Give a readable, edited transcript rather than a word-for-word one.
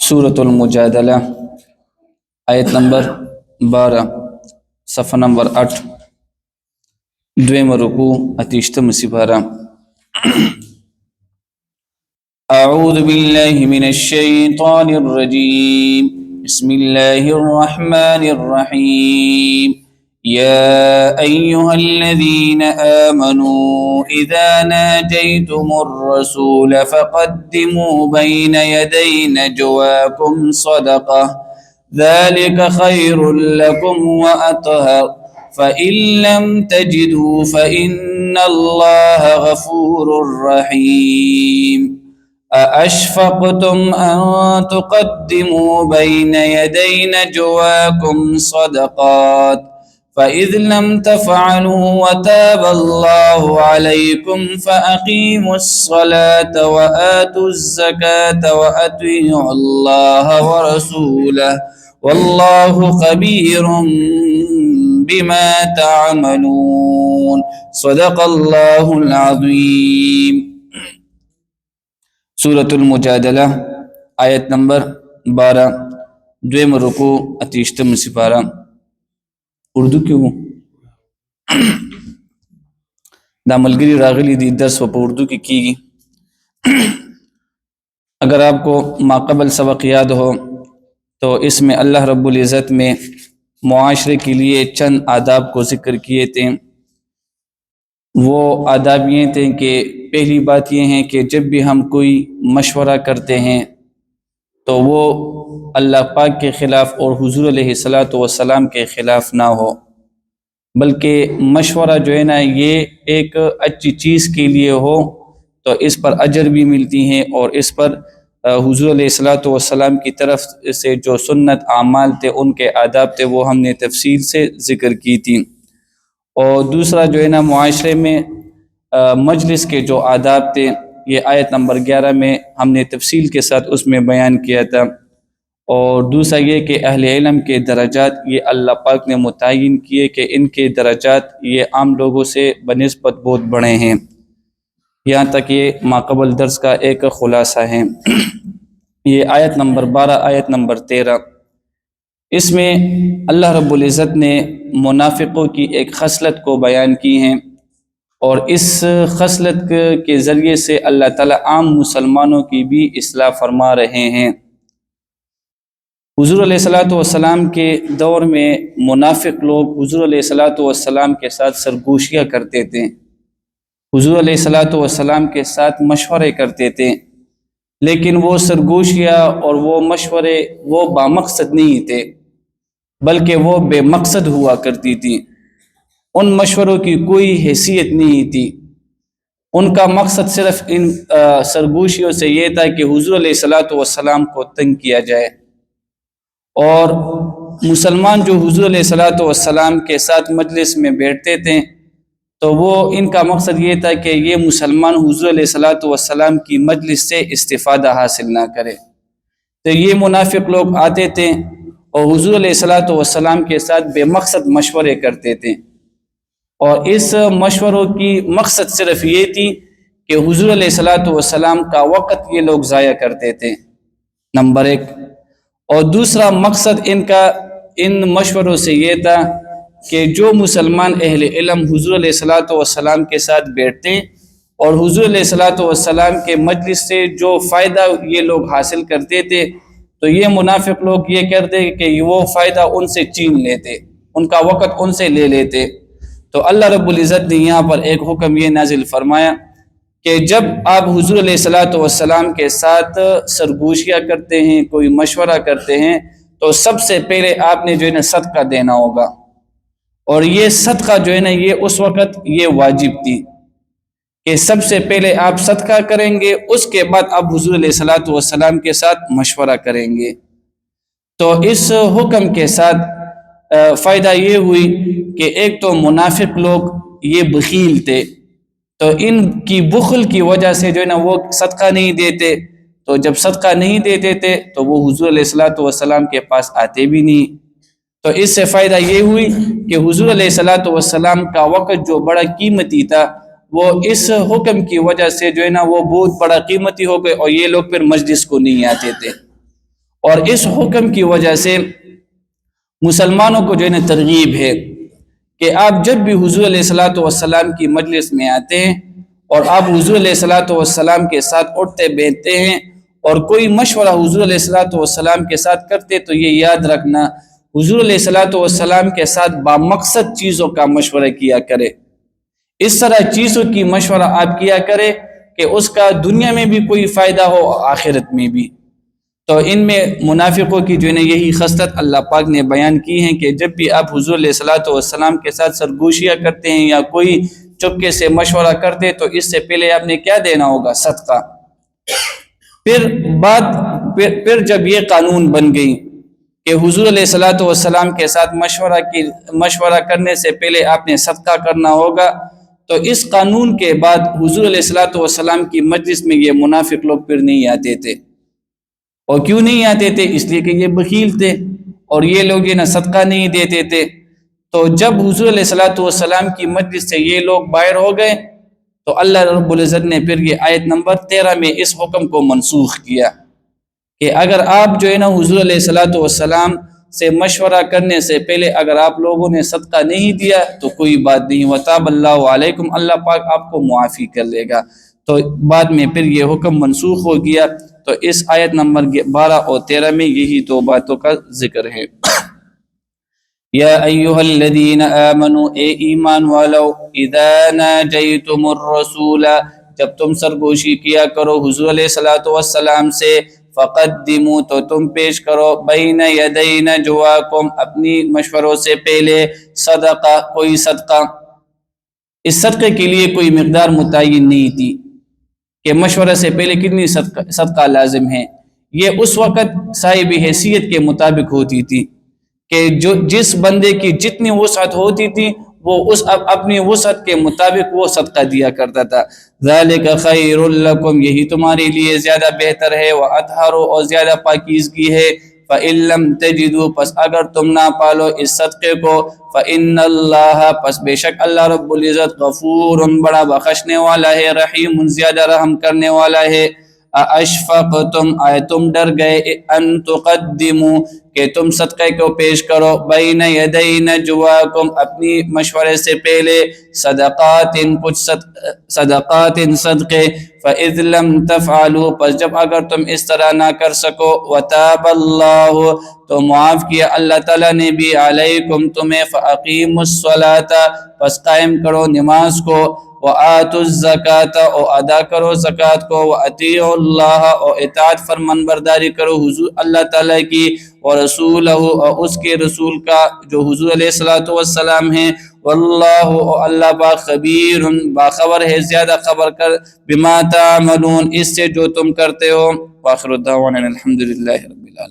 سورة المجادلہ آیت نمبر 12 صفحہ نمبر 8 دویم رکوع اتیشتم سپارہ اعوذ باللہ من الشیطان الرجیم بسم اللہ الرحمن الرحیم يا أيها الذين آمنوا إذا ناجيتم الرسول فقدموا بين يدي نجواكم صدقة ذلك خير لكم وأطهر فإن لم تجدوا فإن الله غفور رحيم أأشفقتم أن تقدموا بين يدي نجواكم صدقات فإذ لم تفعلوا وتاب الله عليكم فأقيموا الصلاة وآتوا الزكاة وأطيعوا الله ورسوله والله خبير بما تعملون صدق الله العظيم سورة المجادلہ آیت نمبر 12 دویم رکوع اتیشتم سپارہ اردو کیوں دا ملگری راغلی دی درس و اردو کی گی اگر آپ کو ماقبل سبق یاد ہو تو اس میں اللہ رب العزت میں معاشرے کے لیے چند آداب کو ذکر کیے تھے۔ وہ آداب یہ تھے کہ پہلی بات یہ ہے کہ جب بھی ہم کوئی مشورہ کرتے ہیں تو وہ اللہ پاک کے خلاف اور حضور علیہ السلام کے خلاف نہ ہو، بلکہ مشورہ جو ہے نا یہ ایک اچھی چیز کے لیے ہو تو اس پر اجر بھی ملتی ہیں، اور اس پر حضور علیہ السلام کی طرف سے جو سنت اعمال تھے ان کے آداب تھے وہ ہم نے تفصیل سے ذکر کی تھی۔ اور دوسرا جو ہے نا معاشرے میں مجلس کے جو آداب تھے یہ آیت نمبر 11 میں ہم نے تفصیل کے ساتھ اس میں بیان کیا تھا۔ اور دوسرا یہ کہ اہل علم کے درجات یہ اللہ پاک نے متعین کیے کہ ان کے درجات یہ عام لوگوں سے بنسبت بہت بڑے ہیں، یہاں تک یہ ماقبل درس کا ایک خلاصہ ہے۔ یہ آیت نمبر 12 آیت نمبر 13 اس میں اللہ رب العزت نے منافقوں کی ایک خصلت کو بیان کی ہے، اور اس خصلت کے ذریعے سے اللہ تعالیٰ عام مسلمانوں کی بھی اصلاح فرما رہے ہیں۔ حضور علیہ السلام کے دور میں منافق لوگ حضور علیہ السلام کے ساتھ سرگوشیاں کرتے تھے، حضور علیہ السلام کے ساتھ مشورے کرتے تھے، لیکن وہ سرگوشیاں اور وہ مشورے وہ بامقصد نہیں تھے بلکہ وہ بے مقصد ہوا کرتی تھی۔ ان مشوروں کی کوئی حیثیت نہیں تھی، ان کا مقصد صرف ان سرگوشیوں سے یہ تھا کہ حضور علیہ السلام کو تنگ کیا جائے، اور مسلمان جو حضور علیہ السلام کے ساتھ مجلس میں بیٹھتے تھے تو وہ ان کا مقصد یہ تھا کہ یہ مسلمان حضور علیہ السلام کی مجلس سے استفادہ حاصل نہ کرے، تو یہ منافق لوگ آتے تھے اور حضور علیہ السلام کے ساتھ بے مقصد مشورے کرتے تھے، اور اس مشوروں کی مقصد صرف یہ تھی کہ حضور علیہ السلام کا وقت یہ لوگ ضائع کرتے تھے، نمبر 1۔ اور دوسرا مقصد ان مشوروں سے یہ تھا کہ جو مسلمان اہل علم حضور علیہ السلام کے ساتھ بیٹھتے اور حضور علیہ السلام کے مجلس سے جو فائدہ یہ لوگ حاصل کرتے تھے تو یہ منافق لوگ یہ کرتے کہ وہ فائدہ ان سے چھین لیتے، ان کا وقت ان سے لے لیتے۔ تو اللہ رب العزت نے یہاں پر ایک حکم یہ نازل فرمایا کہ جب آپ حضور علیہ السلام کے ساتھ سرگوشیاں کرتے ہیں، کوئی مشورہ کرتے ہیں، تو سب سے پہلے آپ نے جو ہے نا صدقہ دینا ہوگا، اور یہ صدقہ جو ہے نا یہ اس وقت یہ واجب تھی کہ سب سے پہلے آپ صدقہ کریں گے، اس کے بعد آپ حضور علیہ السلام کے ساتھ مشورہ کریں گے۔ تو اس حکم کے ساتھ فائدہ یہ ہوئی کہ ایک تو منافق لوگ یہ بخیل تھے، تو ان کی بخل کی وجہ سے جو ہے نا وہ صدقہ نہیں دیتے، تو جب صدقہ نہیں دیتے تھے تو وہ حضور علیہ السلام کے پاس آتے بھی نہیں۔ تو اس سے فائدہ یہ ہوئی کہ حضور علیہ السلام کا وقت جو بڑا قیمتی تھا وہ اس حکم کی وجہ سے جو ہے نا وہ بہت بڑا قیمتی ہو گئے، اور یہ لوگ پھر مجلس کو نہیں آتے تھے۔ اور اس حکم کی وجہ سے مسلمانوں کو جو ہے نا ترغیب ہے کہ آپ جب بھی حضور علیہ الصلوۃ والسلام کی مجلس میں آتے ہیں اور آپ حضور علیہ الصلوۃ والسلام کے ساتھ اٹھتے بیٹھتے ہیں اور کوئی مشورہ حضور علیہ الصلوۃ والسلام کے ساتھ کرتے تو یہ یاد رکھنا حضور علیہ الصلوۃ والسلام کے ساتھ بامقصد چیزوں کا مشورہ کیا کرے. اس طرح چیزوں کی مشورہ آپ کیا کرے کہ اس کا دنیا میں بھی کوئی فائدہ ہو اور آخرت میں بھی. تو ان میں منافقوں کی جو ہے نا یہی خصلت اللہ پاک نے بیان کی ہے کہ جب بھی آپ حضور علیہ الصلوۃ والسلام کے ساتھ سرگوشیاں کرتے ہیں یا کوئی چپکے سے مشورہ کرتے تو اس سے پہلے آپ نے کیا دینا ہوگا؟ صدقہ. پھر جب یہ قانون بن گئی کہ حضور علیہ الصلوۃ والسلام کے ساتھ مشورہ کرنے سے پہلے آپ نے صدقہ کرنا ہوگا، تو اس قانون کے بعد حضور علیہ الصلوۃ والسلام کی مجلس میں یہ منافق لوگ پھر نہیں آتے تھے. اور کیوں نہیں آتے تھے؟ اس لیے کہ یہ بخیل تھے اور یہ لوگ یہ نہ صدقہ نہیں دیتے تھے. تو جب حضور علیہ الصلوۃ والسلام کی مجلس سے یہ لوگ باہر ہو گئے تو اللہ رب العزت نے پھر یہ آیت نمبر 13 میں اس حکم کو منسوخ کیا کہ اگر آپ جو ہے نا حضور علیہ الصلوۃ والسلام سے مشورہ کرنے سے پہلے اگر آپ لوگوں نے صدقہ نہیں دیا تو کوئی بات نہیں، وتاب اللہ علیکم، اللہ پاک آپ کو معافی کر لے گا. تو بعد میں پھر یہ حکم منسوخ ہو گیا. تو اس آیت نمبر 12 اور 13 میں یہی دو باتوں کا ذکر ہے. یا ایھا الذین آمنوا، اے ایمان والو، اذا ناجیتم الرسول، جب تم سرگوشی کیا کرو حضور علیہ الصلوۃ والسلام سے، فقدموا، تو تم پیش کرو، بین یدی نجواکم، اپنی مشوروں سے پہلے، صدقہ، کوئی صدقہ. اس صدقے کے لیے کوئی مقدار متعین نہیں تھی کہ مشورے سے پہلے کتنی صدقہ لازم ہے. یہ اس وقت صاحب حیثیت کے مطابق ہوتی تھی کہ جس بندے کی جتنی وسعت ہوتی تھی وہ اس اپنی وسعت کے مطابق وہ صدقہ دیا کرتا تھا. ذالک خیر لکم، یہی تمہارے لیے زیادہ بہتر ہے، واطہر، اور زیادہ پاکیزگی ہے. فإن لم تجدوا، پس اگر تم نہ پالو اس صدقے کو، فإن اللہ، پس بے شک اللہ رب العزت، غفور، بڑا بخشنے والا ہے، رحیم، زیادہ رحم کرنے والا ہے. اشفقتم، آئے تم ڈر گئے، ان تقدموا، کہ تم صدقے کو پیش کرو، بین یدی نجواکم، اپنی مشورے سے پہلے، صدقات، کچھ صدقات، صدقے، فإذ لم تفعلوا، پس جب اگر تم اس طرح نہ کر سکو، وتاب اللہ، تو معاف کیا اللہ تعالیٰ نے بھی، علیکم، تمہیں، فاقیموا الصلاۃ، پس قائم کرو نماز کو، وآتوا الزکاۃ، اور ادا کرو زکوٰۃ کو، واطیعوا اللہ، اور اطاعت فرمان برداری کرو حضور اللہ تعالیٰ کی، ورسولہ، اور اس کے رسول کا جو حضور علیہ الصلوۃ والسلام ہیں، واللہ، اللہ پاک، خبیر، باخبر ہے، زیادہ خبر کر، بما تعملون، اس سے جو تم کرتے ہو. وآخر دعوانا الحمد للہ رب العالمین.